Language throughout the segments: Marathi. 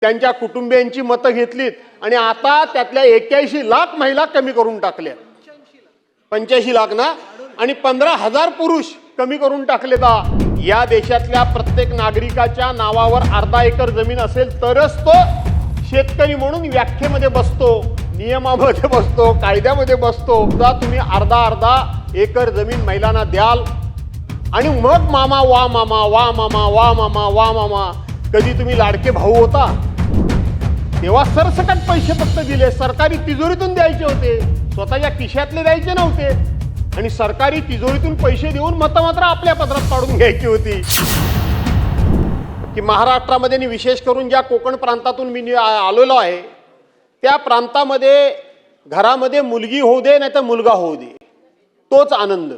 त्यांच्या कुटुंबियांची मतं घेतलीत आणि आता त्यातल्या 81 लाख महिला कमी करून टाकल्या. 85 लाख ना, आणि 15,000 पुरुष कमी करून टाकले. या देशातल्या प्रत्येक नागरिकाच्या नावावर अर्धा एकर जमीन असेल तरच तो शेतकरी म्हणून व्याख्येमध्ये बसतो, नियमामध्ये बसतो, कायद्यामध्ये बसतो. तुम्ही अर्धा एकर जमीन महिलांना द्याल आणि मग मामा वा मामा वा मामा वा मामा वा मामा. कधी तुम्ही लाडके भाऊ होता तेव्हा सरसकट पैसे फक्त दिले, सरकारी तिजोरीतून द्यायचे होते, स्वतःच्या खिशातले द्यायचे नव्हते. आणि सरकारी तिजोरीतून पैसे देऊन मतं मात्र आपल्या पदरात पाडून घ्यायची होती. की महाराष्ट्रामध्ये आणि विशेष करून ज्या कोकण प्रांतातून मी आलेलो आहे त्या प्रांतामध्ये घरामध्ये मुलगी होऊ दे नाही तर मुलगा होऊ दे, तोच आनंद.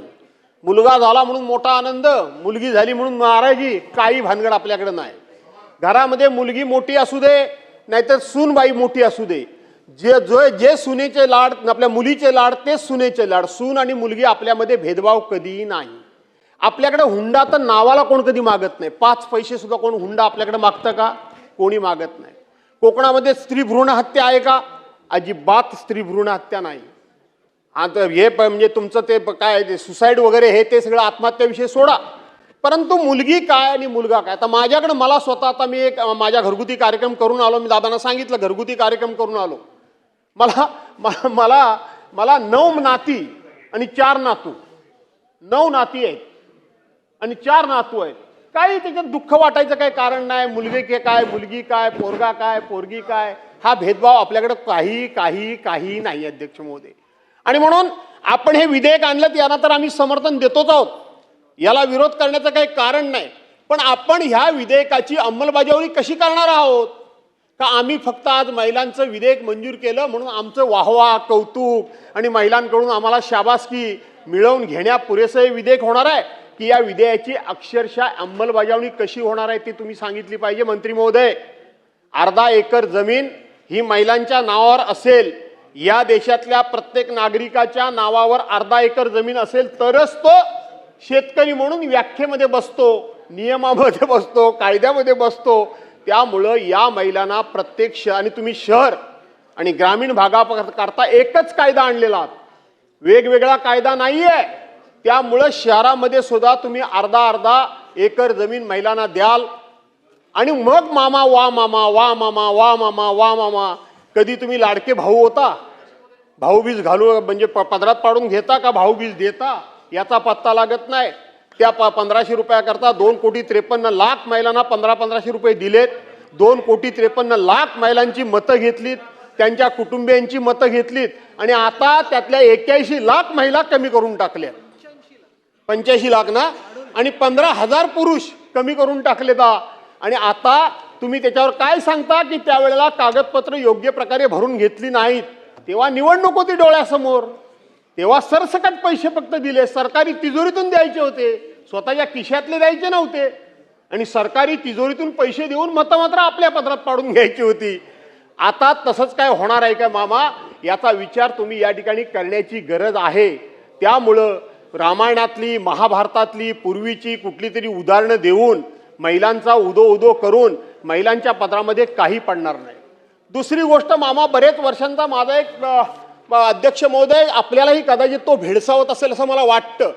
मुलगा झाला म्हणून मोठा आनंद, मुलगी झाली म्हणून नाराजी, काही भानगड आपल्याकडे नाही. घरामध्ये मुलगी मोठी असू दे नाहीतर सूनबाई मोठी असू दे, जे सुनेचे लाड, आपल्या मुलीचे लाड तेच सुनेचे लाड. सून आणि मुलगी आपल्यामध्ये भेदभाव कधीही नाही. आपल्याकडे हुंडा तर नावाला कोण कधी मागत नाही. 5 पैसे सुद्धा कोण हुंडा आपल्याकडे मागतं का? कोणी मागत नाही. कोकणामध्ये स्त्री भ्रूण हत्या आहे का? अजिबात स्त्री भ्रूण हत्या नाही. आता हे म्हणजे तुमचं ते काय ते सुसाईड वगैरे हे ते सगळं आत्महत्याविषयी सोडा, परंतु मुलगी काय आणि मुलगा काय. तर माझ्याकडे मला स्वतः आता मी एक माझ्या घरगुती कार्यक्रम करून आलो. मी दादांना सांगितलं घरगुती कार्यक्रम करून आलो. मला 9 नाती आणि 4 नातू, 9 नाती आहेत आणि 4 नातू आहेत. काही त्याच्यात दुःख वाटायचं काही कारण नाही. मुलगी काय, मुलगी काय, पोरगा काय, पोरगी काय, हा भेदभाव आपल्याकडे काही नाही अध्यक्ष महोदय. आणि म्हणून आपण हे विधेयक आणलं याला तर आम्ही समर्थन देतोच आहोत, याला विरोध करण्याचं काही कारण नाही. पण आपण ह्या विधेयकाची अंमलबजावणी कशी करणार आहोत? का आम्ही फक्त आज महिलांचं विधेयक मंजूर केलं म्हणून आमचं वाहवा, कौतुक आणि महिलांकडून आम्हाला शाबासकी मिळवून घेण्या पुरेसं हे विधेयक होणार आहे? की या विधेयकाची अक्षरशः अंमलबजावणी कशी होणार आहे ती तुम्ही सांगितली पाहिजे मंत्री महोदय. अर्धा एकर जमीन ही महिलांच्या नावावर असेल, या देशातल्या प्रत्येक नागरिकाच्या नावावर अर्धा एकर जमीन असेल तरच तो शेतकरी म्हणून व्याख्येमध्ये बसतो, नियमामध्ये बसतो, कायद्यामध्ये बसतो. त्यामुळं या महिलांना प्रत्येक आणि तुम्ही शहर आणि ग्रामीण भागाकरता एकच कायदा आणलेला आहात, वेगवेगळा कायदा नाहीये. त्यामुळं शहरामध्ये सुद्धा तुम्ही अर्धा एकर जमीन महिलांना द्याल आणि मग मामा वा मामा वा मामा वा मामा वा मामा. कधी तुम्ही लाडके भाऊ होता, भाऊबीज घालू म्हणजे पदरात पाडून घेता का भाऊबीज देता याचा पत्ता लागत नाही. त्या 1500 रुपयाकरता 2,53,00,000 महिलांना 1500 रुपये दिलेत. 2,53,00,000 महिलांची मतं घेतलीत, त्यांच्या कुटुंबियांची मतं घेतलीत आणि आता त्यातल्या 81 लाख महिला कमी करून टाकल्या. 85 लाख ना, आणि 15,000 पुरुष कमी करून टाकले. आणि आता तुम्ही त्याच्यावर काय सांगता की त्यावेळेला कागदपत्र योग्य प्रकारे भरून घेतली नाहीत, तेव्हा निवडणूक होती डोळ्यासमोर, तेव्हा सरसकट पैसे फक्त दिले, सरकारी तिजोरीतून द्यायचे होते, स्वतःच्या खिशातले द्यायचे नव्हते. आणि सरकारी तिजोरीतून पैसे देऊन मतं मात्र आपल्या पदरात पाडून घ्यायची होती. आता तसंच काय होणार आहे का मामा? याचा विचार तुम्ही या ठिकाणी करण्याची गरज आहे. त्यामुळं रामायणातली, महाभारतातली, पूर्वीची कुठली तरी उदाहरणं देऊन महिलांचा उदो करून महिलांच्या पदरामध्ये काही पडणार नाही. दुसरी गोष्ट मामा, बरेच वर्षांचा माझा एक अध्यक्ष महोदय, आपल्यालाही कदाचित तो भेडसावत असेल असं मला वाटतं.